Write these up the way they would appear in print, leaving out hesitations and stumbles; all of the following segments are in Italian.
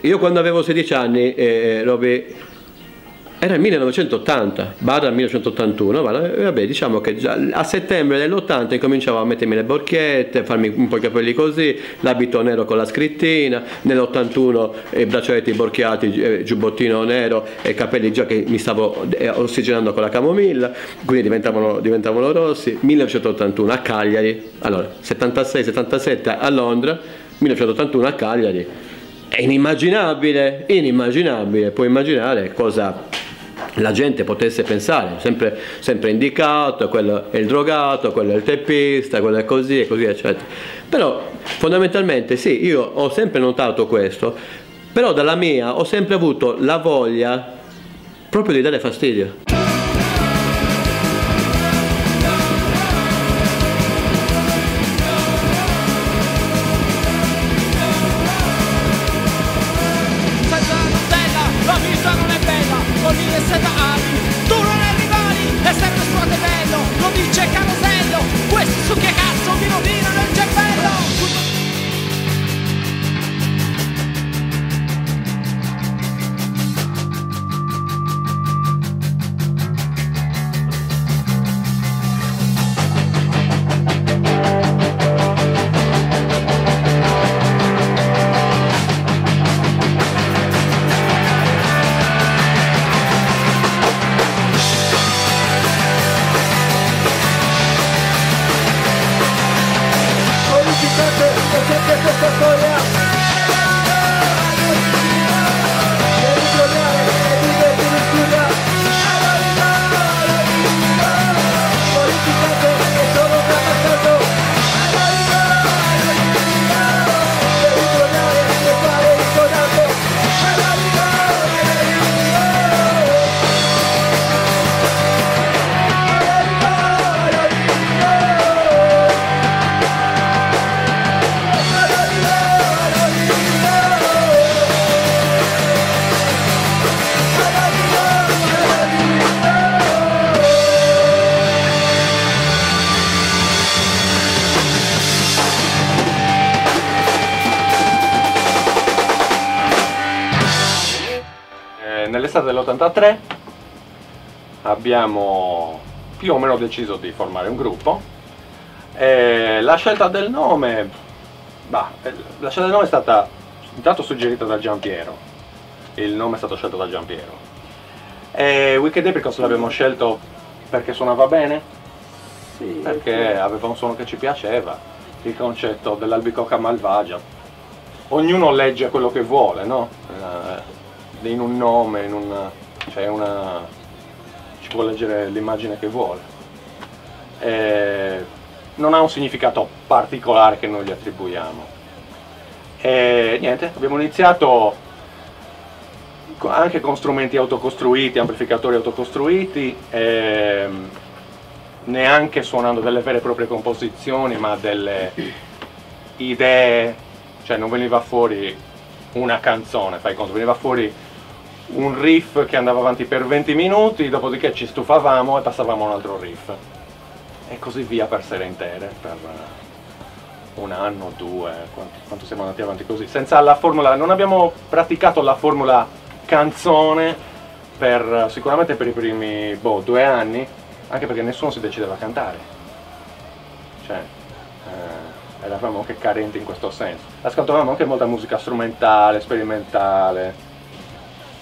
io quando avevo 16 anni, era il 1980, barra 1981, vabbè, diciamo che già a settembre dell'80 incominciavo a mettermi le borchiette, farmi un po' i capelli così, l'abito nero con la scrittina, nell'81 i braccialetti borchiati, giubbottino nero e capelli già che mi stavo ossigenando con la camomilla, quindi diventavano rossi. 1981 a Cagliari, allora 76-77 a Londra, 1981 a Cagliari. È inimmaginabile, puoi immaginare cosa la gente potesse pensare, sempre indicato, quello è il drogato, quello è il teppista, quello è così e così eccetera. Però fondamentalmente sì, io ho sempre notato questo, però dalla mia ho sempre avuto la voglia proprio di dare fastidio. Nell'estate dell'83 abbiamo più o meno deciso di formare un gruppo e la scelta del nome è stata intanto suggerita da Giampiero, il nome è stato scelto da Giampiero, e Wicked Apricot l'abbiamo scelto perché suonava bene, sì, perché aveva un suono che ci piaceva, il concetto dell'albicocca malvagia, ognuno legge quello che vuole, no? In un nome, ci può leggere l'immagine che vuole. Non ha un significato particolare che noi gli attribuiamo. E niente, abbiamo iniziato anche con strumenti autocostruiti, amplificatori autocostruiti, neanche suonando delle vere e proprie composizioni, ma delle idee, cioè non veniva fuori una canzone, fai conto, veniva fuori un riff che andava avanti per 20 minuti, dopodiché ci stufavamo e passavamo a un altro riff e così via per sere intere, per un anno, due, quanto siamo andati avanti così, senza la formula. Non abbiamo praticato la formula canzone sicuramente per i primi 2 anni, anche perché nessuno si decideva a cantare, cioè eravamo anche carenti in questo senso. Ascoltavamo anche molta musica strumentale, sperimentale.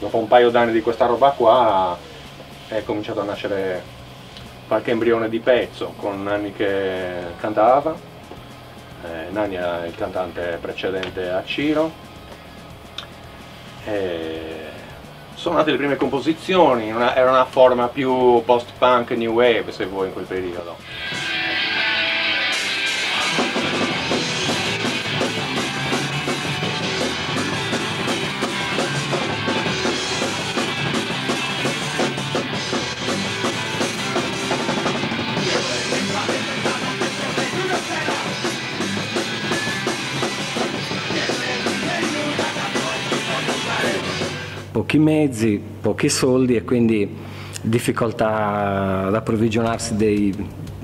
Dopo un paio d'anni di questa roba qua è cominciato a nascere qualche embrione di pezzo, con Nanni che cantava, Nanni era il cantante precedente a Ciro, sono nate le prime composizioni, era una forma più post-punk, new wave se vuoi in quel periodo. Pochi mezzi, pochi soldi e quindi difficoltà ad approvvigionarsi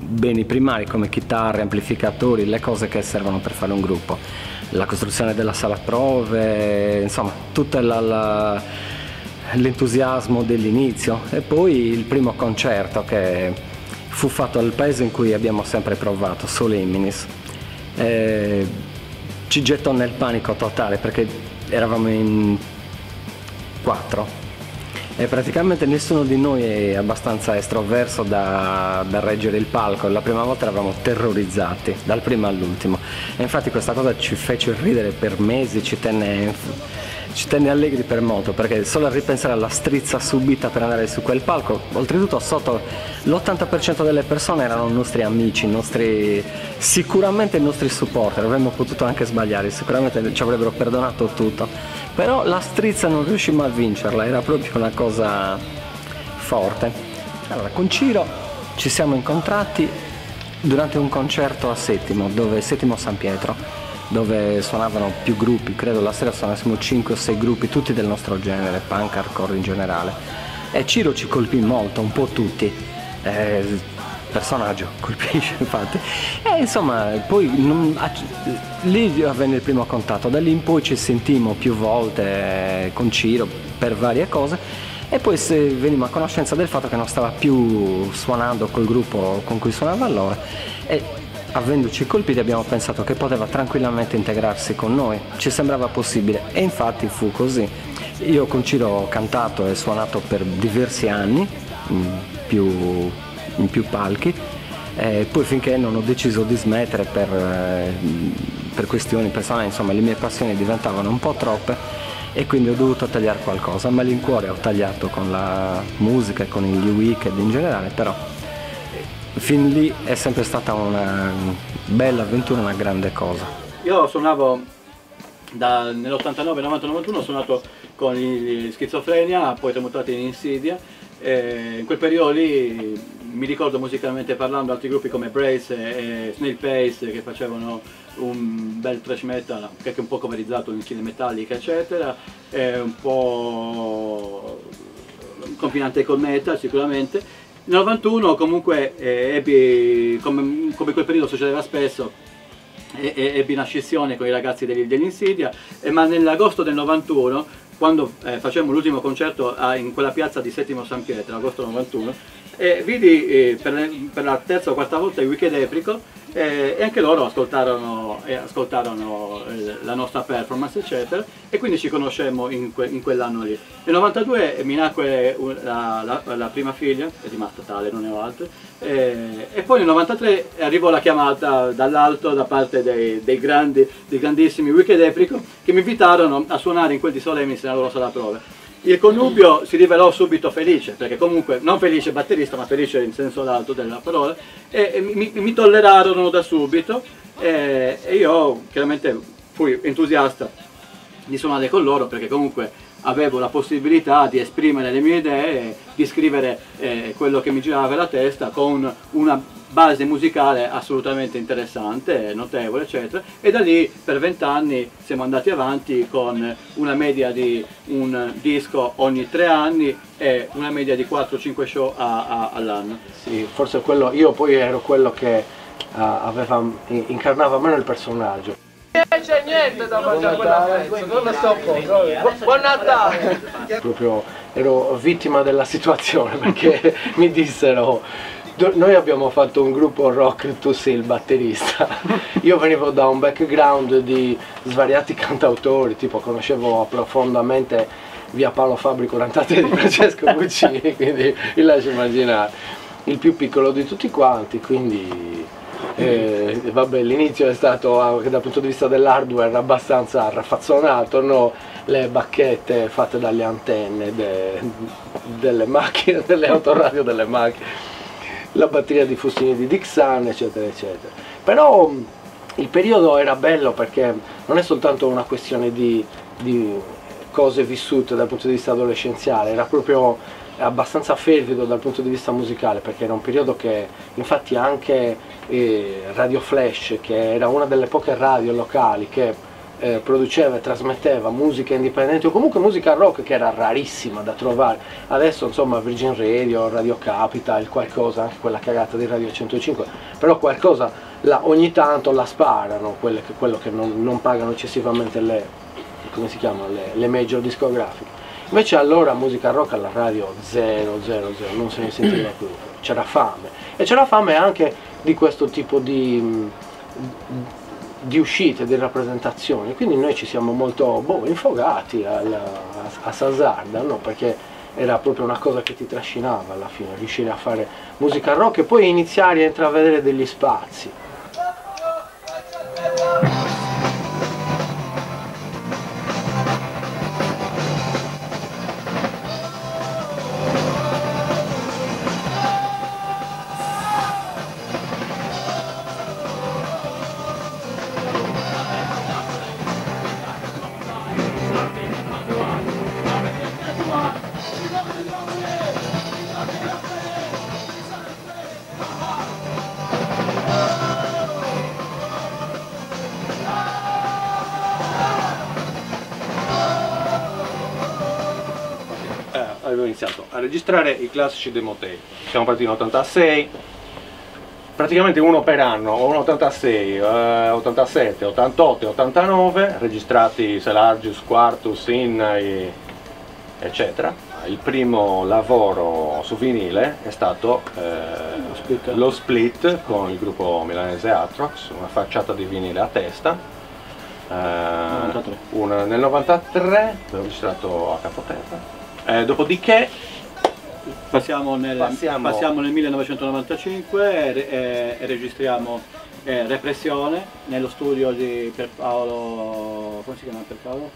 beni primari come chitarre, amplificatori, le cose che servono per fare un gruppo, la costruzione della sala prove, insomma tutto l'entusiasmo dell'inizio, e poi il primo concerto che fu fatto al paese in cui abbiamo sempre provato, Solemnis. Ci gettò nel panico totale perché eravamo in 4 e praticamente nessuno di noi è abbastanza estroverso da reggere il palco. La prima volta eravamo terrorizzati dal primo all'ultimo, e infatti questa cosa ci fece ridere per mesi, ci tenne allegri per molto, perché solo a ripensare alla strizza subita per andare su quel palco, oltretutto sotto l'80% delle persone erano nostri amici, sicuramente i nostri supporter, avremmo potuto anche sbagliare, sicuramente ci avrebbero perdonato tutto, però la strizza non riuscimmo a vincerla, era proprio una cosa forte. Allora, con Ciro ci siamo incontrati durante un concerto a Settimo San Pietro, dove suonavano più gruppi, credo la sera suonassimo 5 o 6 gruppi, tutti del nostro genere, punk, hardcore in generale, e Ciro ci colpì molto, un po' tutti, personaggio colpisce infatti, e insomma poi lì avvenne il primo contatto, da lì in poi ci sentimmo più volte con Ciro per varie cose, e poi venimmo a conoscenza del fatto che non stava più suonando col gruppo con cui suonava allora, e avendoci colpiti abbiamo pensato che poteva tranquillamente integrarsi con noi, ci sembrava possibile, e infatti fu così. Io con Ciro ho cantato e suonato per diversi anni in più palchi, poi finché non ho deciso di smettere per questioni personali, insomma le mie passioni diventavano un po' troppe e quindi ho dovuto tagliare qualcosa. A malincuore ho tagliato con la musica e con gli Wicked in generale, però fin lì è sempre stata una bella avventura, una grande cosa. Io suonavo nell'89, 90, 91, ho suonato con gli Schizofrenia, poi siamo mutati in Insidia. In quel periodo lì mi ricordo musicalmente parlando altri gruppi come Brace e Snail Pace che facevano un bel thrash metal che è un po' coverizzato in stile Metallica eccetera, un po' confinante col metal sicuramente. Nel 91 comunque ebbi, come quel periodo succedeva spesso, ebbi una scissione con i ragazzi degli Insidia, ma nell'agosto del 91, quando facemmo l'ultimo concerto in quella piazza di Settimo San Pietro, agosto 91, vidi per la terza o quarta volta i Wicked Apricot, e anche loro ascoltarono la nostra performance eccetera, e quindi ci conoscemmo in quell'anno lì. Nel 92 mi nacque la prima figlia, è rimasta tale, non ne ho altre, e poi nel 93 arrivò la chiamata dall'alto da parte dei grandissimi Wicked Apricot che mi invitarono a suonare in quel di Solemnis nella loro sala prove. Il connubio si rivelò subito felice, perché comunque non felice batterista, ma felice in senso lato della parola, e mi tollerarono da subito, e io chiaramente fui entusiasta di suonare con loro, perché comunque avevo la possibilità di esprimere le mie idee, di scrivere quello che mi girava la testa con una base musicale assolutamente interessante, notevole eccetera, e da lì per 20 anni siamo andati avanti con una media di un disco ogni 3 anni e una media di 4-5 show all'anno. Sì, forse quello, io poi ero quello che incarnava meno il personaggio. C'è niente da mangiare quella pezzo, non lo sto buon Natale! Proprio ero vittima della situazione perché mi dissero: noi abbiamo fatto un gruppo rock, tu sei il batterista. Io venivo da un background di svariati cantautori, tipo conoscevo profondamente via Paolo Fabri 43 di Francesco Guccini, quindi vi lascio immaginare, il più piccolo di tutti quanti, quindi vabbè, l'inizio è stato dal punto di vista dell'hardware abbastanza raffazzonato, no? Le bacchette fatte dalle antenne delle macchine, delle autoradio delle macchine, la batteria di fustini di Dixon eccetera eccetera. Però il periodo era bello perché non è soltanto una questione di cose vissute dal punto di vista adolescenziale, era proprio abbastanza fervido dal punto di vista musicale, perché era un periodo che infatti anche Radio Flash, che era una delle poche radio locali che produceva e trasmetteva musica indipendente o comunque musica rock che era rarissima da trovare. Adesso insomma Virgin Radio, Radio Capital, qualcosa, anche quella cagata di Radio 105, però qualcosa ogni tanto la sparano, quello che non pagano eccessivamente come si chiamano, le major discografiche. Invece allora musica rock alla radio 000, non se ne sentiva più, c'era fame. E c'era fame anche di questo tipo di uscite, di rappresentazioni, quindi noi ci siamo molto infogati a Sassarda, no? Perché era proprio una cosa che ti trascinava alla fine, riuscire a fare musica rock e poi iniziare a intravedere degli spazi. Avevo iniziato a registrare i classici demo tape. Siamo partiti in 86, praticamente uno per anno, o un 86, 87, 88 e 89, registrati Selargius, Quartus, Innai, eccetera. Il primo lavoro su vinile è stato lo split con il gruppo milanese Atrox, una facciata di vinile a testa. Nel 93 l'ho registrato a Capoterra. Dopodiché passiamo nel 1995 e registriamo Repressione nello studio di Pierpaolo, come si chiama Pierpaolo?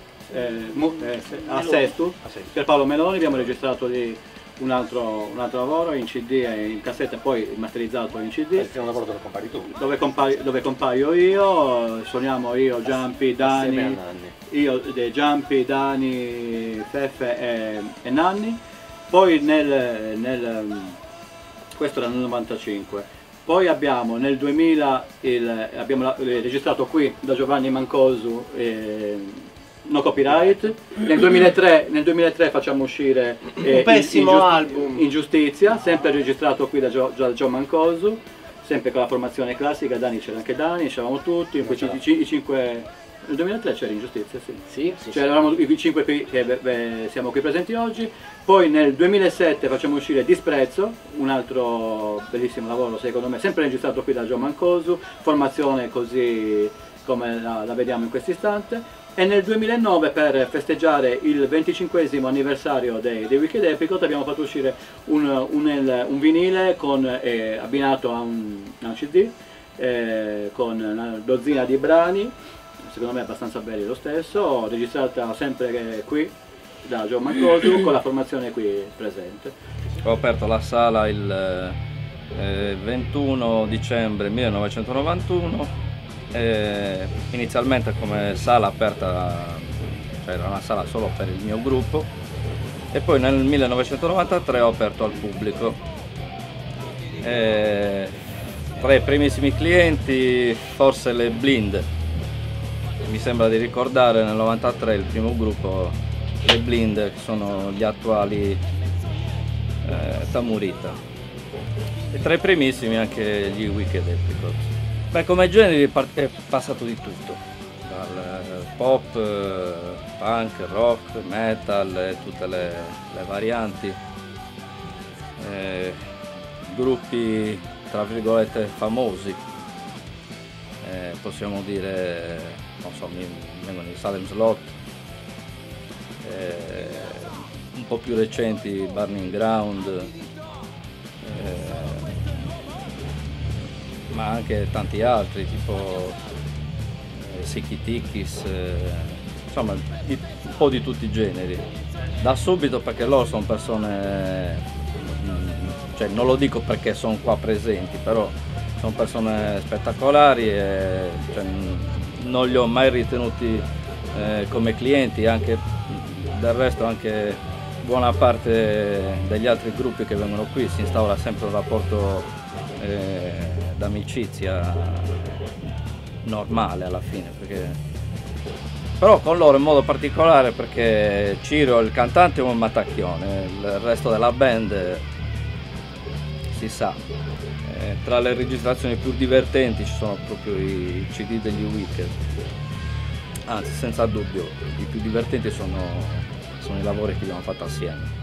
A Sestu, Pierpaolo Meloni. Abbiamo registrato lì un altro lavoro in CD e in cassetta, poi masterizzato in CD. È un lavoro dove compari tu? Dove compaio io, suoniamo io, Giampi, Dani, Giampi, Dani, Feffe e Nanni. Poi questo era nel 95. Poi abbiamo nel 2000 abbiamo registrato qui da Giovanni Mancosu, No Copyright. Nel 2003 facciamo uscire un pessimo album, Ingiustizia, sempre registrato qui da Gio Mancosu, sempre con la formazione classica. Dani, c'era anche Dani, c'eravamo tutti, in quei i 5. Nel 2003 c'era Ingiustizia, sì. Cioè eravamo i 5 qui che siamo qui presenti oggi. Poi nel 2007 facciamo uscire Disprezzo, un altro bellissimo lavoro secondo me, sempre registrato qui da Gio Mancosu, formazione così come la vediamo in questo istante. E nel 2009, per festeggiare il 25esimo anniversario dei Wicked Apricot, abbiamo fatto uscire un vinile abbinato a un CD con una dozzina di brani, secondo me abbastanza belli lo stesso, registrata sempre qui da Gio Mancosu con la formazione qui presente. Ho aperto la sala il 21 dicembre 1991. Inizialmente come sala aperta, cioè era una sala solo per il mio gruppo, e poi nel 1993 ho aperto al pubblico. Tra i primissimi clienti forse le Blind, mi sembra di ricordare nel 93 il primo gruppo, le Blind, che sono gli attuali Tamurita, e tra i primissimi anche gli Wicked Apricot. Beh, come generi è passato di tutto, dal pop, punk, rock, metal e tutte le varianti, gruppi tra virgolette famosi, possiamo dire, non so, mi vengono i Salem Slot, un po' più recenti Burning Ground, ma anche tanti altri, tipo Sikhitikis, insomma un po' di tutti i generi, da subito, perché loro sono persone, cioè non lo dico perché sono qua presenti, però sono persone spettacolari e cioè, non li ho mai ritenuti come clienti. Anche del resto anche buona parte degli altri gruppi che vengono qui si instaura sempre un rapporto d'amicizia normale alla fine, perché però con loro in modo particolare perché Ciro è il cantante e un mattacchione, il resto della band si sa. Tra le registrazioni più divertenti ci sono proprio i CD degli Wicked, anzi senza dubbio i più divertenti sono i lavori che abbiamo fatto assieme.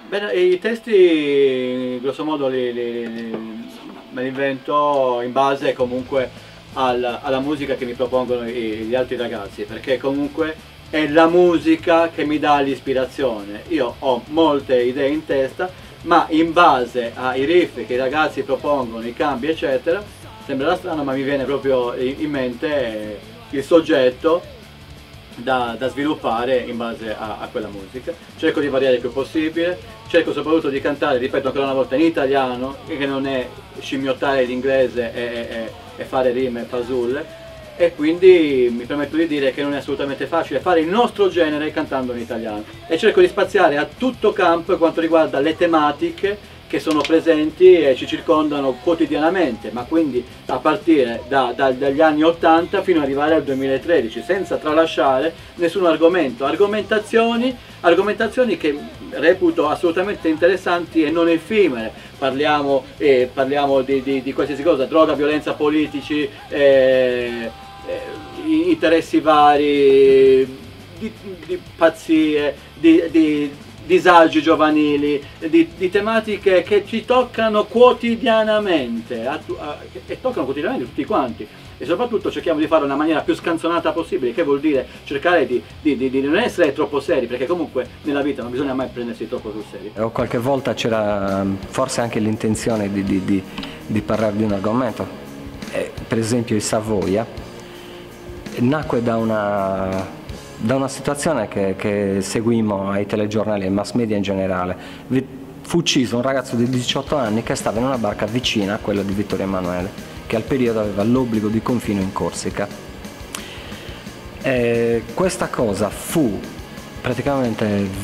Bene, i testi grosso modo me li invento in base comunque alla musica che mi propongono gli altri ragazzi, perché comunque è la musica che mi dà l'ispirazione. Io ho molte idee in testa, ma in base ai riff che i ragazzi propongono, i cambi eccetera, sembrerà strano ma mi viene proprio in mente il soggetto da sviluppare in base a quella musica. Cerco di variare il più possibile, cerco soprattutto di cantare, ripeto ancora una volta, in italiano, che non è scimmiottare l'inglese e fare rime e fasulle, e quindi mi permetto di dire che non è assolutamente facile fare il nostro genere cantando in italiano, e cerco di spaziare a tutto campo per quanto riguarda le tematiche che sono presenti e ci circondano quotidianamente, ma quindi a partire dagli anni 80 fino ad arrivare al 2013, senza tralasciare nessun argomento. Argomentazioni che reputo assolutamente interessanti e non effimere. Parliamo di qualsiasi cosa: droga, violenza, politici, interessi vari, di pazzie, di disagi giovanili, di tematiche che ci toccano quotidianamente, e toccano quotidianamente tutti quanti, e soprattutto cerchiamo di farlo in una maniera più scanzonata possibile, che vuol dire cercare di non essere troppo seri, perché comunque nella vita non bisogna mai prendersi troppo sul serio. O qualche volta c'era forse anche l'intenzione di parlare di un argomento, per esempio il Savoia nacque da una situazione che seguimmo ai telegiornali e ai mass media in generale. Fu ucciso un ragazzo di 18 anni che stava in una barca vicina a quella di Vittorio Emanuele, che al periodo aveva l'obbligo di confino in Corsica. Questa cosa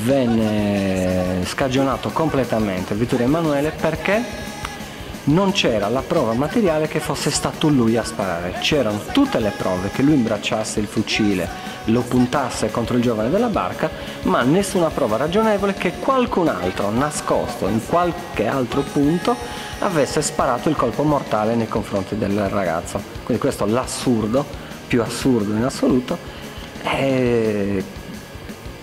venne scagionato completamente Vittorio Emanuele perché non c'era la prova materiale che fosse stato lui a sparare. C'erano tutte le prove che lui imbracciasse il fucile, lo puntasse contro il giovane della barca, ma nessuna prova ragionevole che qualcun altro, nascosto in qualche altro punto, avesse sparato il colpo mortale nei confronti del ragazzo. Quindi questo è l'assurdo, più assurdo in assoluto.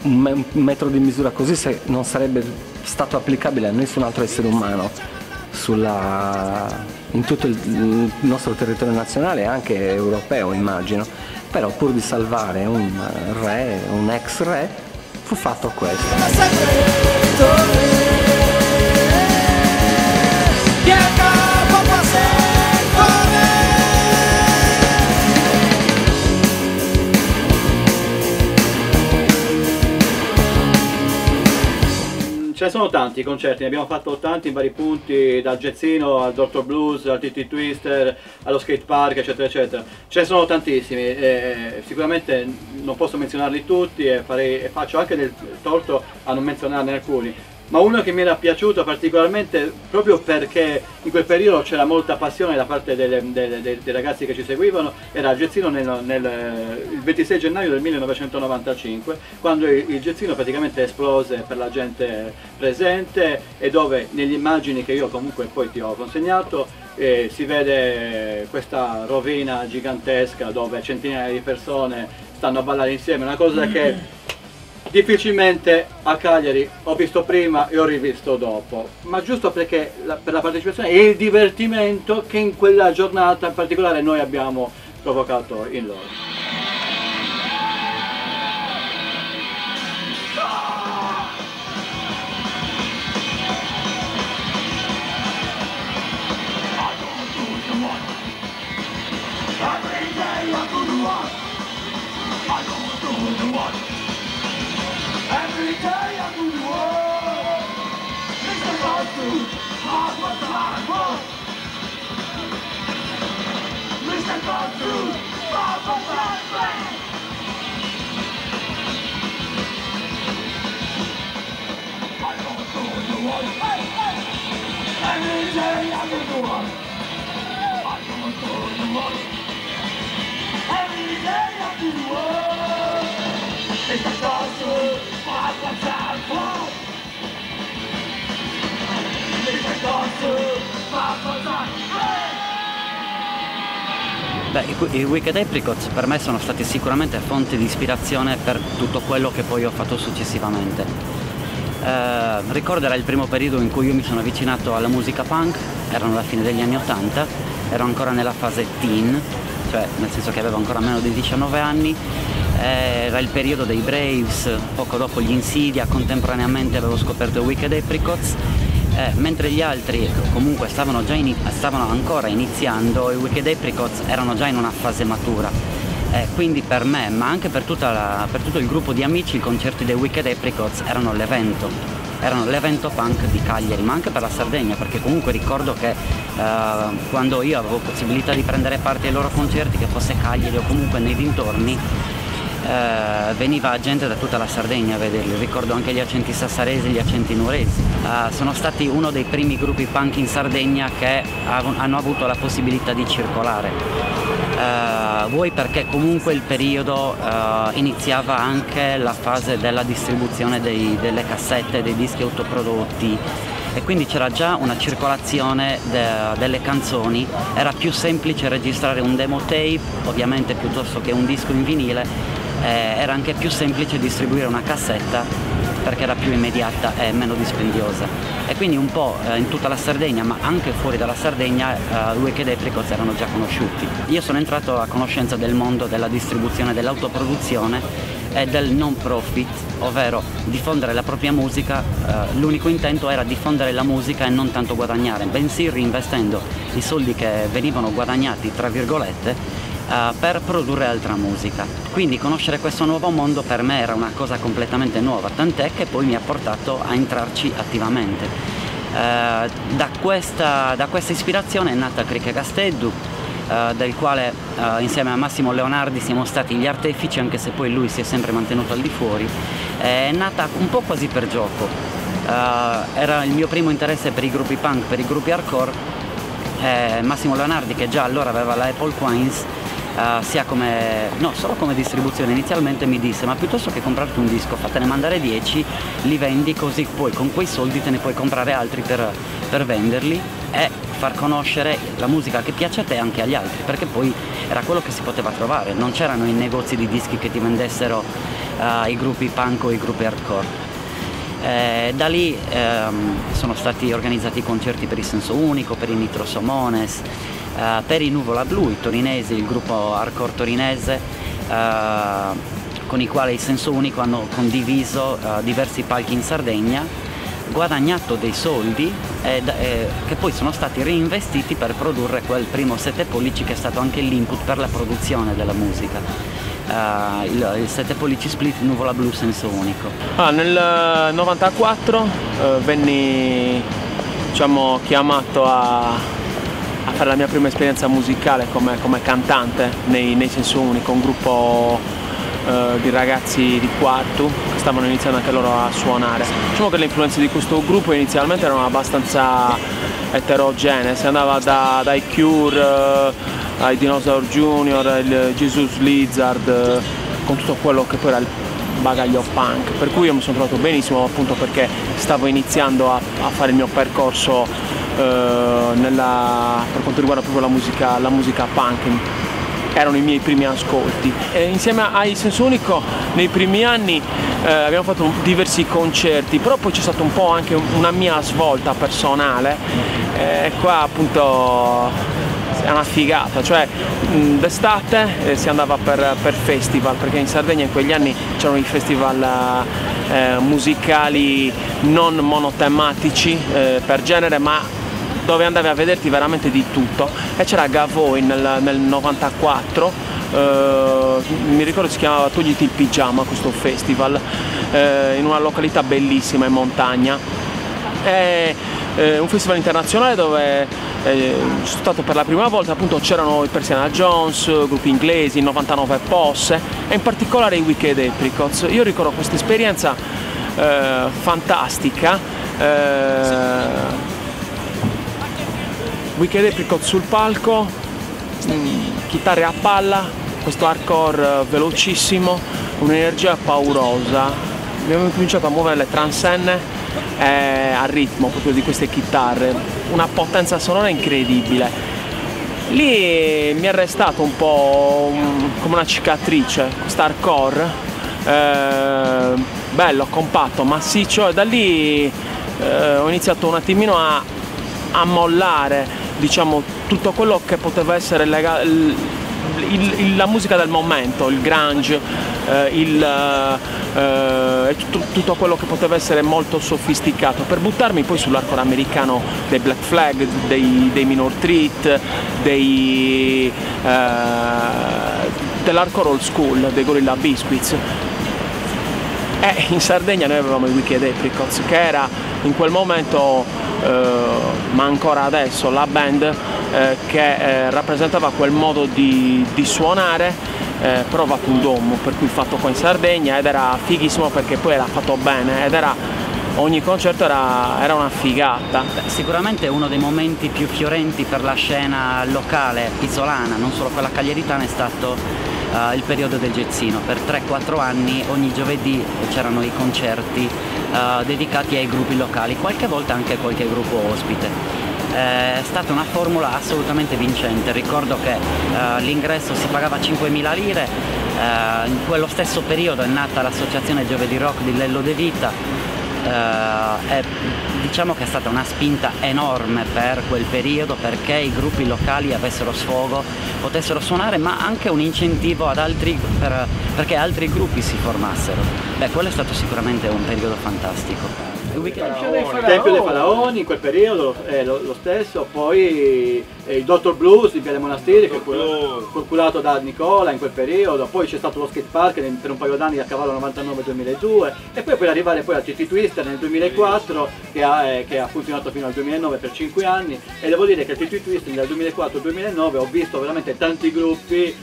Un metro di misura così non sarebbe stato applicabile a nessun altro essere umano in tutto il nostro territorio nazionale e anche europeo, immagino. Però pur di salvare un ex re, fu fatto questo. Ce ne sono tanti concerti, ne abbiamo fatto tanti in vari punti, dal jazzino al Dr. Blues, al TT Twister, allo skate park, eccetera eccetera. Ce ne sono tantissimi, sicuramente non posso menzionarli tutti e faccio anche del torto a non menzionarne alcuni. Ma uno che mi era piaciuto particolarmente proprio perché in quel periodo c'era molta passione da parte dei ragazzi che ci seguivano, era il jazzino il 26 gennaio del 1995, quando il jazzino praticamente esplose per la gente presente e dove nelle immagini che io comunque poi ti ho consegnato si vede questa rovina gigantesca dove centinaia di persone stanno a ballare insieme, una cosa che difficilmente a Cagliari ho visto prima e ho rivisto dopo, ma giusto perché per la partecipazione e il divertimento che in quella giornata in particolare noi abbiamo provocato in loro. Every day I do the work, Mr. Godfrey, hard but hard work. Mr. Godfrey, hard but hard work. I don't do the work. Every day I do the work. I don't do the work. Every day I do the work. Mr. Godfrey. Beh, i Wicked Apricots per me sono stati sicuramente fonte di ispirazione per tutto quello che poi ho fatto successivamente. Ricordo era il primo periodo in cui io mi sono avvicinato alla musica punk, erano la fine degli anni 80, ero ancora nella fase teen, cioè nel senso che avevo ancora meno di 19 anni. Era il periodo dei Braves, poco dopo gli Insidia, contemporaneamente avevo scoperto i Wicked Apricots, mentre gli altri comunque stavano ancora iniziando, i Wicked Apricots erano già in una fase matura. Quindi per me, ma anche per tutto il gruppo di amici, i concerti dei Wicked Apricots erano l'evento punk di Cagliari, ma anche per la Sardegna, perché comunque ricordo che quando io avevo possibilità di prendere parte ai loro concerti, che fosse Cagliari o comunque nei dintorni, veniva gente da tutta la Sardegna a vederli. Ricordo anche gli accenti sassaresi e gli accenti nuoresi. Sono stati uno dei primi gruppi punk in Sardegna che hanno avuto la possibilità di circolare, vuoi perché comunque il periodo iniziava anche la fase della distribuzione delle cassette, dei dischi autoprodotti, e quindi c'era già una circolazione delle canzoni, era più semplice registrare un demo tape ovviamente piuttosto che un disco in vinile, era anche più semplice distribuire una cassetta perché era più immediata e meno dispendiosa, e quindi un po' in tutta la Sardegna, ma anche fuori dalla Sardegna, i Wicked Apricots erano già conosciuti. Io sono entrato a conoscenza del mondo della distribuzione, dell'autoproduzione e del non profit, ovvero diffondere la propria musica. L'unico intento era diffondere la musica e non tanto guadagnare, bensì reinvestendo i soldi che venivano guadagnati, tra virgolette, per produrre altra musica. Quindi conoscere questo nuovo mondo per me era una cosa completamente nuova, tant'è che poi mi ha portato a entrarci attivamente. Da questa ispirazione è nata Criche Gasteddu, del quale insieme a Massimo Leonardi siamo stati gli artefici, anche se poi lui si è sempre mantenuto al di fuori. È nata un po' quasi per gioco, era il mio primo interesse per i gruppi punk, per i gruppi hardcore. Massimo Leonardi, che già allora aveva la Apple Queens, solo come distribuzione inizialmente, mi disse: ma piuttosto che comprarti un disco, fatene mandare 10, li vendi, così poi con quei soldi te ne puoi comprare altri per venderli e far conoscere la musica che piace a te anche agli altri, perché poi era quello che si poteva trovare, non c'erano i negozi di dischi che ti vendessero i gruppi punk o i gruppi hardcore. Da lì sono stati organizzati concerti per il Senso Unico, per i Nitro Somones, per i Nuvola Blu, i torinesi, il gruppo hardcore torinese, con i quali il Senso Unico hanno condiviso diversi palchi in Sardegna, guadagnato dei soldi che poi sono stati reinvestiti per produrre quel primo 7 pollici che è stato anche l'input per la produzione della musica. il 7 pollici split Nuvola Blu senso unico? Nel 94 venni, diciamo, chiamato a fare la mia prima esperienza musicale come cantante nei senso unico, un gruppo di ragazzi di quarto che stavano iniziando anche loro a suonare. Diciamo che le influenze di questo gruppo inizialmente erano abbastanza eterogenee, si andava dai Cure ai Dinosaur Junior, il Jesus Lizard, con tutto quello che poi era il bagaglio punk, per cui io mi sono trovato benissimo, appunto perché stavo iniziando a fare il mio percorso per quanto riguarda proprio la musica punk. Erano i miei primi ascolti. Insieme ai Senso Unico nei primi anni abbiamo fatto diversi concerti, però poi c'è stata un po' anche una mia svolta personale, e qua appunto è una figata, cioè d'estate si andava per festival, perché in Sardegna in quegli anni c'erano i festival musicali non monotematici per genere, ma dove andavi a vederti veramente di tutto, e c'era Gavoi nel 94, mi ricordo si chiamava Togliti il pigiama questo festival, in una località bellissima in montagna. È un festival internazionale dove sono stato per la prima volta, appunto c'erano i Persiana Jones, gruppi inglesi, 99 Posse e in particolare i Wicked Apricots. Io ricordo questa esperienza fantastica. Wicked Apricots sul palco, chitarre a palla, questo hardcore velocissimo, un'energia paurosa. Abbiamo cominciato a muovere le transenne al ritmo proprio di queste chitarre, una potenza sonora incredibile. Lì mi è restato un po' come una cicatrice, questo hardcore, bello, compatto, massiccio, e da lì ho iniziato un attimino a mollare, diciamo, tutto quello che poteva essere la musica del momento, il grunge, tutto quello che poteva essere molto sofisticato, per buttarmi poi sull'hardcore americano dei Black Flag, dei Minor Threat, dell'hardcore old school, dei Gorilla Biscuits. E in Sardegna noi avevamo i Wicked Apricots, che era in quel momento, ma ancora adesso, la band che rappresentava quel modo di suonare, però Vacuum, per cui fatto qua in Sardegna, ed era fighissimo perché poi era fatto bene, ed ogni concerto era una figata. Sicuramente uno dei momenti più fiorenti per la scena locale isolana, non solo quella cagliaritana, è stato il periodo del jazzino. Per 3-4 anni ogni giovedì c'erano i concerti dedicati ai gruppi locali, qualche volta anche qualche gruppo ospite. È stata una formula assolutamente vincente. Ricordo che l'ingresso si pagava 5.000 lire, in quello stesso periodo è nata l'associazione Giovedì Rock di Lello De Vita, e diciamo che è stata una spinta enorme per quel periodo perché i gruppi locali avessero sfogo, potessero suonare, ma anche un incentivo ad perché altri gruppi si formassero. Beh, quello è stato sicuramente un periodo fantastico. Il Tempio dei Faraoni in quel periodo lo stesso, poi il Dr. Blues di Viale Monasteri, che fu curato da Nicola in quel periodo, poi c'è stato lo skate park per un paio d'anni a cavallo 99-2002, e poi per arrivare poi al TT Twister nel 2004 che ha funzionato fino al 2009 per 5 anni, e devo dire che il TT Twister nel 2004-2009 ho visto veramente tanti gruppi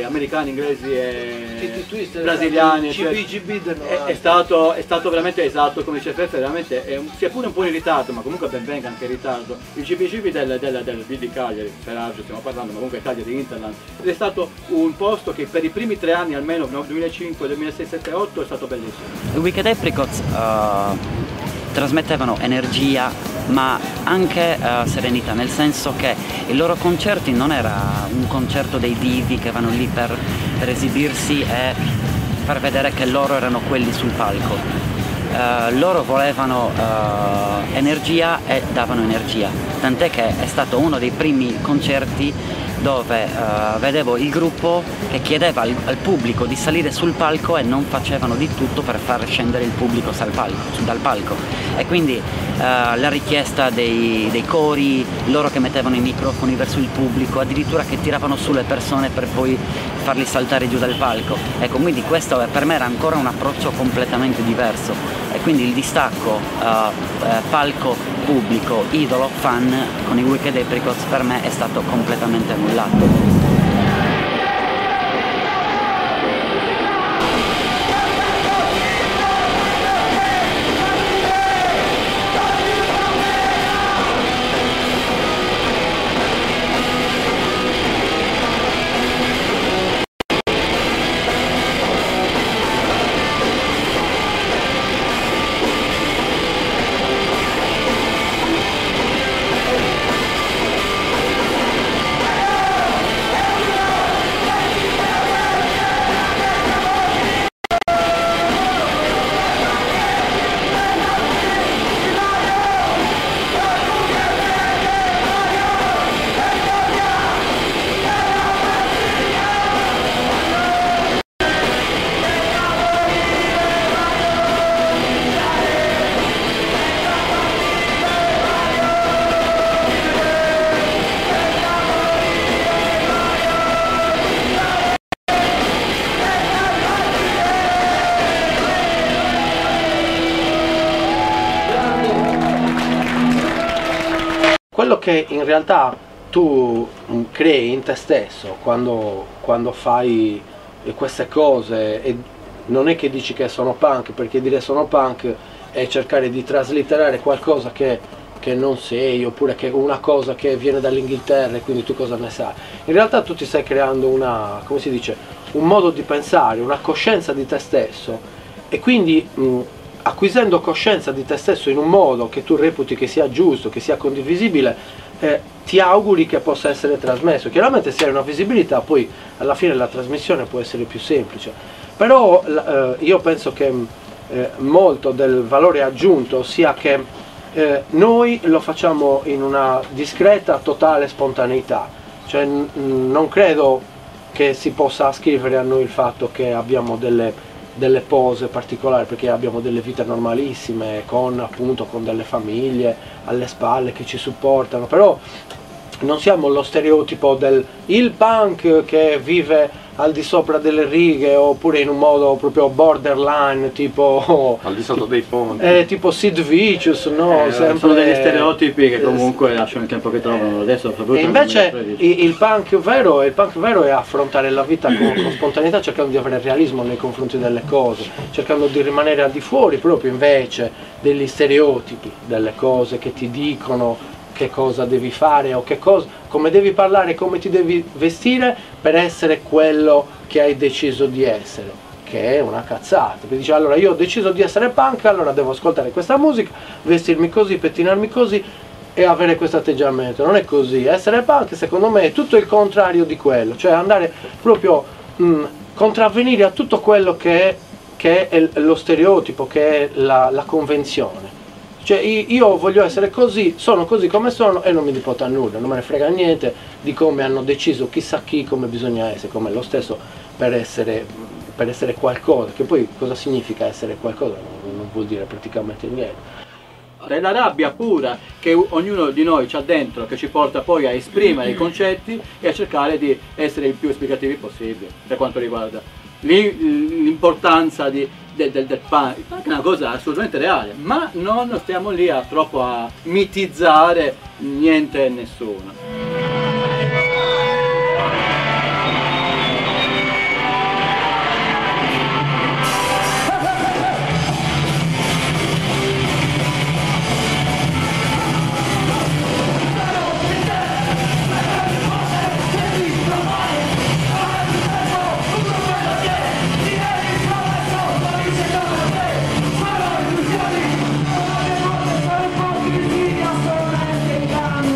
americani, inglesi e brasiliani, è stato veramente esatto come dice Fefe, veramente sia pure un po' in ritardo, ma comunque ben venga anche in ritardo, il CBGB del di Cagliari, Ferraggio stiamo parlando, ma comunque Cagliari Interland, ed è stato un posto che per i primi 3 anni almeno, 2005, 2006, 2007, 2008 è stato bellissimo. I Wicked Apricots trasmettevano energia ma anche serenità, nel senso che i loro concerti non era un concerto dei divi che vanno lì per esibirsi e far vedere che loro erano quelli sul palco. Loro volevano energia e davano energia, tant'è che è stato uno dei primi concerti dove vedevo il gruppo che chiedeva al pubblico di salire sul palco e non facevano di tutto per far scendere il pubblico dal palco, e quindi la richiesta dei cori, loro che mettevano i microfoni verso il pubblico, addirittura che tiravano su le persone per poi farli saltare giù dal palco. Ecco, quindi questo per me era ancora un approccio completamente diverso, e quindi il distacco palco, pubblico, idolo, fan con i Wicked Apricots per me è stato completamente annullato. Quello che in realtà tu crei in te stesso quando fai queste cose, e non è che dici che sono punk, perché dire sono punk è cercare di traslitterare qualcosa che non sei, oppure che una cosa che viene dall'Inghilterra e quindi tu cosa ne sai. In realtà tu ti stai creando una, come si dice, un modo di pensare, una coscienza di te stesso, e quindi acquisendo coscienza di te stesso in un modo che tu reputi che sia giusto, che sia condivisibile, ti auguri che possa essere trasmesso. Chiaramente se hai una visibilità poi alla fine la trasmissione può essere più semplice, però io penso che molto del valore aggiunto sia che noi lo facciamo in una discreta, totale spontaneità, cioè non credo che si possa ascrivere a noi il fatto che abbiamo delle pose particolari, perché abbiamo delle vite normalissime, appunto con delle famiglie alle spalle che ci supportano, però non siamo lo stereotipo del punk che vive al di sopra delle righe, oppure in un modo proprio borderline, tipo al di sotto dei ponti, tipo Sid Vicious, no? Sono degli stereotipi che comunque lasciano il tempo che trovano adesso. E invece il punk vero è affrontare la vita con spontaneità, cercando di avere realismo nei confronti delle cose, cercando di rimanere al di fuori proprio invece degli stereotipi, delle cose che ti dicono che cosa devi fare o come devi parlare, come ti devi vestire per essere quello che hai deciso di essere, che è una cazzata. Perché dici, allora io ho deciso di essere punk, allora devo ascoltare questa musica, vestirmi così, pettinarmi così e avere questo atteggiamento. Non è così. Essere punk secondo me è tutto il contrario di quello, cioè andare proprio contravvenire a tutto quello che è lo stereotipo, che è la convenzione. Cioè io voglio essere così, sono così come sono e non mi dipota nulla, non me ne frega niente di come hanno deciso chissà chi come bisogna essere, come lo stesso per essere qualcosa, che poi cosa significa essere qualcosa? Non vuol dire praticamente niente. È la rabbia pura che ognuno di noi c'ha dentro, che ci porta poi a esprimere i concetti e a cercare di essere il più esplicativi possibile per quanto riguarda l'importanza del punk. Il punk è una cosa assolutamente reale, ma non stiamo lì troppo a mitizzare niente e nessuno.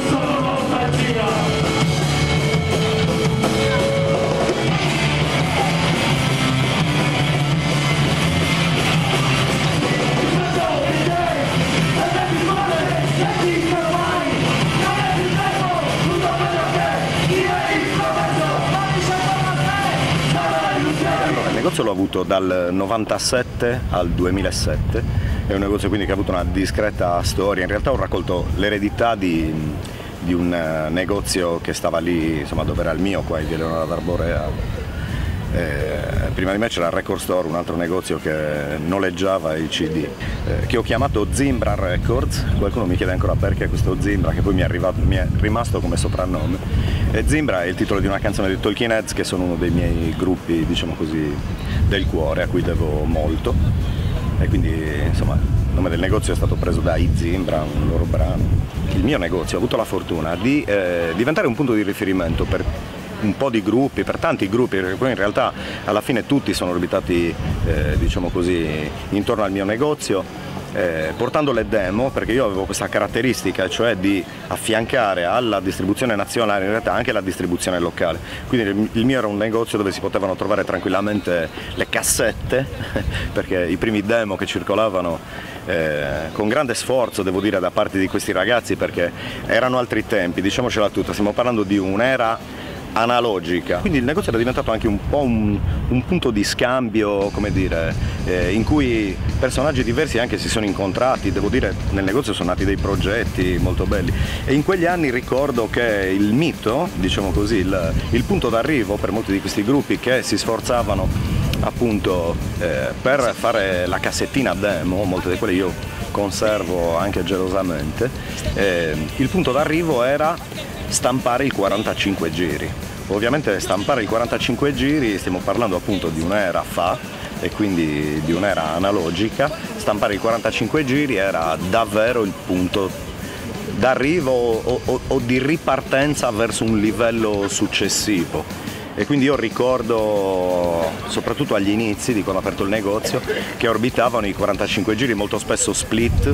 Solo avuto dal 97 al 2007, è un negozio quindi che ha avuto una discreta storia. In realtà ho raccolto l'eredità di un negozio che stava lì, insomma, dove era il mio, qua in via Leonardo d'Arborea. Prima di me c'era il Record Store, un altro negozio che noleggiava i CD, che ho chiamato Zimbra Records. Qualcuno mi chiede ancora perché questo Zimbra, che poi mi è rimasto come soprannome. E Zimbra è il titolo di una canzone di Talking Heads, che sono uno dei miei gruppi, diciamo così, del cuore, a cui devo molto. E quindi, insomma, il nome del negozio è stato preso da Zimbra, un loro brano. Il mio negozio ha avuto la fortuna di diventare un punto di riferimento per un po' di gruppi, per tanti gruppi, perché poi in realtà alla fine tutti sono orbitati, diciamo così, intorno al mio negozio, portando le demo, perché io avevo questa caratteristica, cioè di affiancare alla distribuzione nazionale in realtà anche la distribuzione locale. Quindi il mio era un negozio dove si potevano trovare tranquillamente le cassette, perché i primi demo che circolavano con grande sforzo, devo dire, da parte di questi ragazzi, perché erano altri tempi, diciamocela tutta, stiamo parlando di un'era analogica, quindi il negozio era diventato anche un po' un punto di scambio, come dire, in cui personaggi diversi anche si sono incontrati. Devo dire, nel negozio sono nati dei progetti molto belli, e in quegli anni ricordo che il mito, diciamo così, il punto d'arrivo per molti di questi gruppi che si sforzavano appunto per fare la cassettina demo, molte di quelle io conservo anche gelosamente, il punto d'arrivo era stampare i 45 giri. Ovviamente stampare i 45 giri, stiamo parlando appunto di un'era fa, e quindi di un'era analogica. Stampare i 45 giri era davvero il punto d'arrivo o di ripartenza verso un livello successivo. E quindi io ricordo, soprattutto agli inizi di quando ho aperto il negozio, che orbitavano i 45 giri, molto spesso split,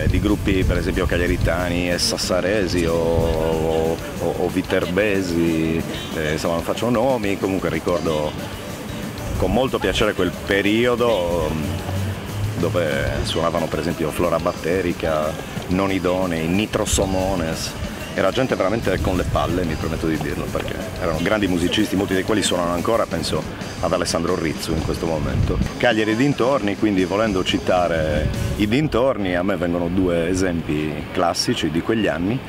di gruppi per esempio cagliaritani e sassaresi o viterbesi, insomma non faccio nomi, comunque ricordo con molto piacere quel periodo dove suonavano per esempio Flora Batterica, Non Idonei, Nitrosomones. Era gente veramente con le palle, mi permetto di dirlo, perché erano grandi musicisti, molti dei quali suonano ancora, penso ad Alessandro Rizzu in questo momento. Cagliari e dintorni, quindi volendo citare i dintorni, a me vengono due esempi classici di quegli anni.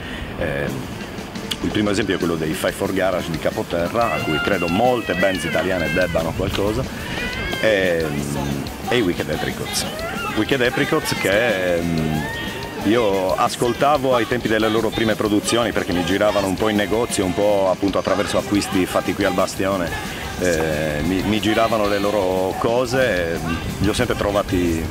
Il primo esempio è quello dei Five for Garage di Capoterra, a cui credo molte bands italiane debbano qualcosa, e i Wicked Apricots. Wicked Apricots che io ascoltavo ai tempi delle loro prime produzioni, perché mi giravano un po' in negozio, un po' appunto attraverso acquisti fatti qui al Bastione, mi giravano le loro cose, li ho sempre trovati,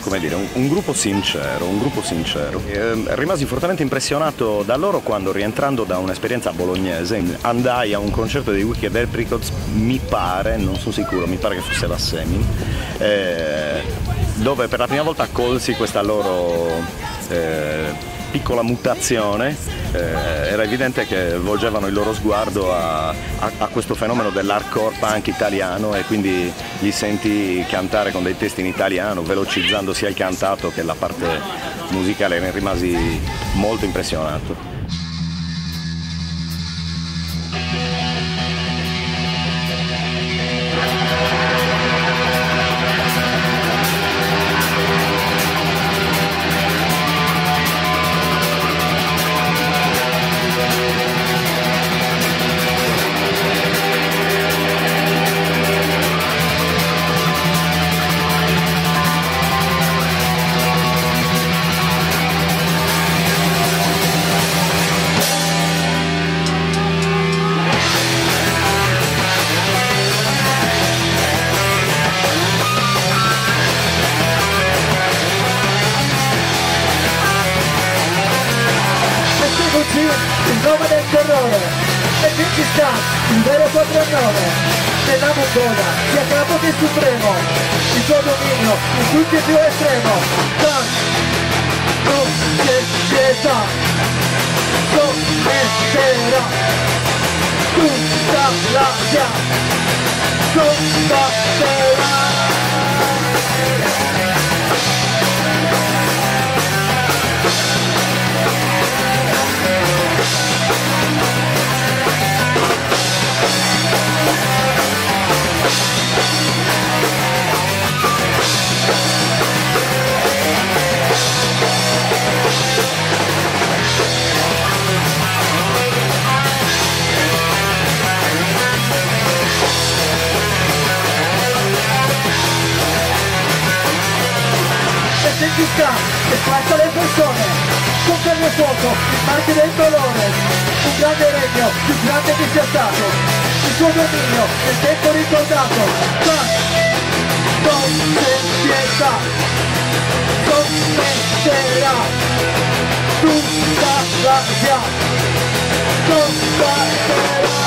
come dire, un gruppo sincero, rimasi fortemente impressionato da loro quando, rientrando da un'esperienza bolognese, andai a un concerto dei Wicked Apricots, mi pare, non sono sicuro, mi pare che fosse la Semini, dove per la prima volta colsi questa loro piccola mutazione. Era evidente che volgevano il loro sguardo a questo fenomeno dell'hardcore punk italiano, e quindi li senti cantare con dei testi in italiano, velocizzando sia il cantato che la parte musicale, ne rimasi molto impressionato. Il nome del terrore, e qui ci sta il vero soprannome della Mongolia, sia capo che supremo, il suo dominio in tutti e più estremo. Società sommetterà tutta l'Asia, combatterà. si sta, che spacca le persone, con carne e fuoco, il marchio del dolore, un grande regno, più grande che sia stato, il suo dominio, nel tempo ricordato, ma non sentirà, commetterà tutta la via, combatterà.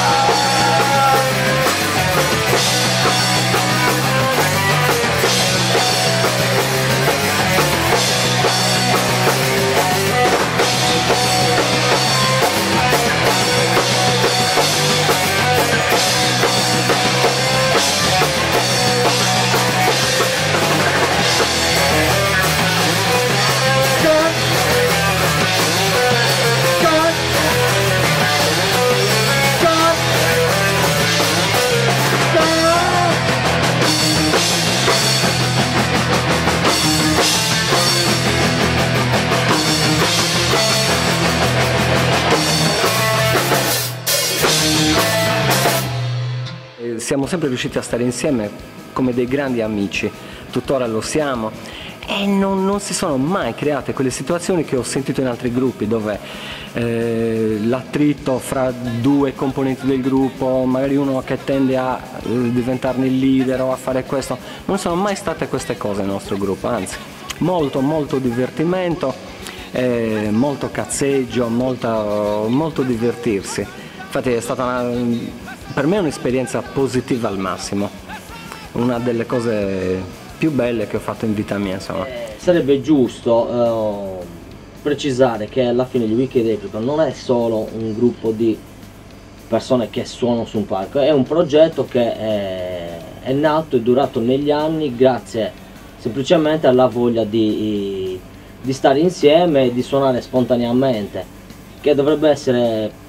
Siamo sempre riusciti a stare insieme come dei grandi amici, tuttora lo siamo, e non si sono mai create quelle situazioni che ho sentito in altri gruppi dove l'attrito fra due componenti del gruppo, magari uno che tende a diventarne il leader o a fare questo. Non sono mai state queste cose nel nostro gruppo, anzi molto divertimento, molto cazzeggio, molto divertirsi. Infatti è stata per me un'esperienza positiva al massimo, una delle cose più belle che ho fatto in vita mia, insomma. Sarebbe giusto precisare che alla fine gli Wicked Apricot non è solo un gruppo di persone che suonano su un palco, è un progetto che è nato e durato negli anni grazie semplicemente alla voglia di stare insieme e di suonare spontaneamente, che dovrebbe essere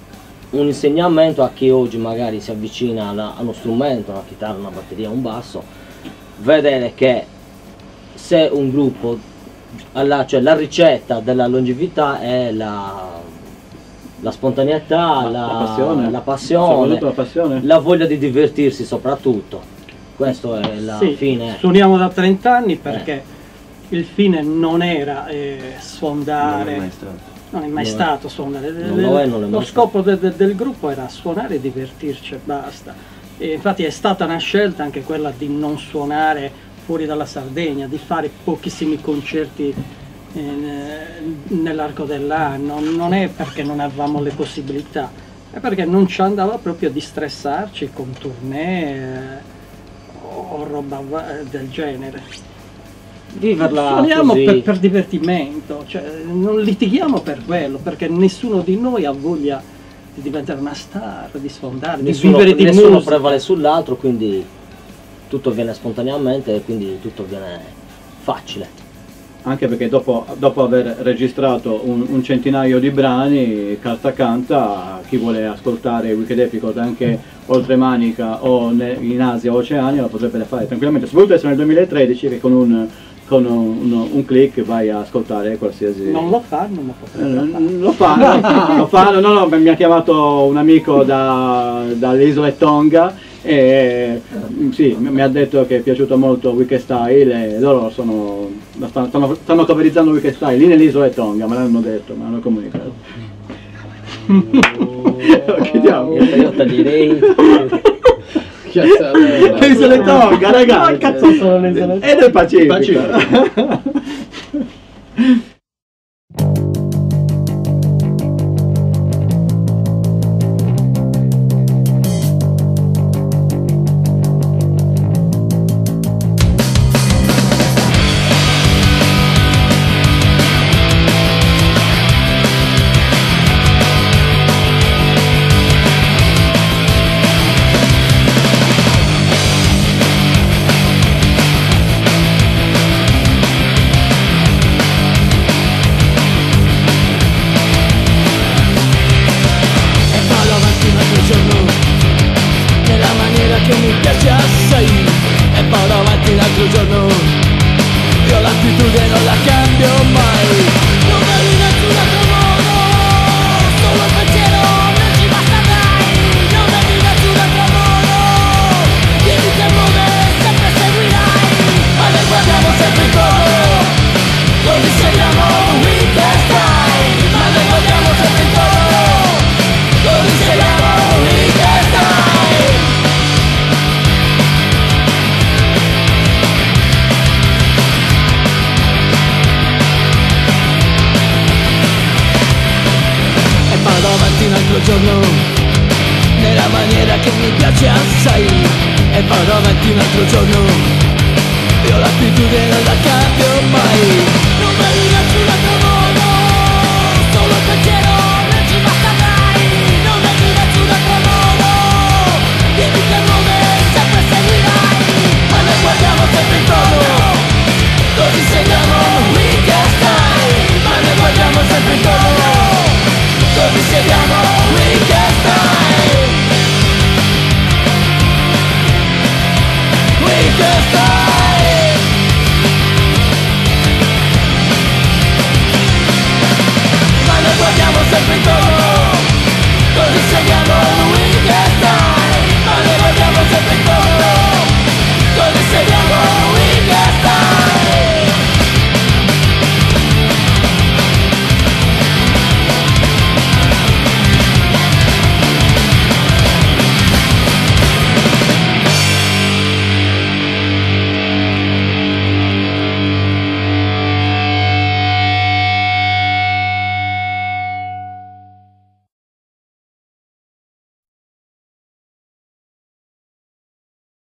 un insegnamento a chi oggi magari si avvicina a uno strumento, una chitarra, una batteria, un basso, vedere che se un gruppo, cioè la ricetta della longevità è la spontaneità, la passione, la voglia di divertirsi soprattutto. Questo è la fine. Suoniamo da 30 anni perché il fine non era sfondare. Non è mai stato suonare, lo scopo del gruppo era suonare e divertirci e basta. E infatti è stata una scelta anche quella di non suonare fuori dalla Sardegna, di fare pochissimi concerti nell'arco dell'anno. Non è perché non avevamo le possibilità, è perché non ci andava proprio di stressarci con tournée o roba del genere. Suoniamo per divertimento, cioè non litighiamo per quello, perché nessuno di noi ha voglia di diventare una star, di sfondare, di vivere di musica. Nessuno prevale sull'altro, quindi tutto avviene spontaneamente e quindi tutto avviene facile. Anche perché dopo aver registrato un centinaio di brani, carta canta, chi vuole ascoltare Wicked Apricot anche oltre Manica o in Asia o Oceania lo potrebbe fare tranquillamente, soprattutto essere nel 2013 che con un click vai a ascoltare qualsiasi... Non lo fanno, ma potrebbero lo fanno, no, mi ha chiamato un amico dalle isole Tonga e sì, mi ha detto che è piaciuto molto Wicked Style e loro stanno coverizzando Wicked Style lì nelle isole Tonga, me l'hanno detto, me l'hanno comunicato. Lo chiediamo. Io taglierei. Le isole Tonga, ragazzi! Che cazzo sono le isole Tonga? E del Pacifico! l'attitudine non la cambio mai.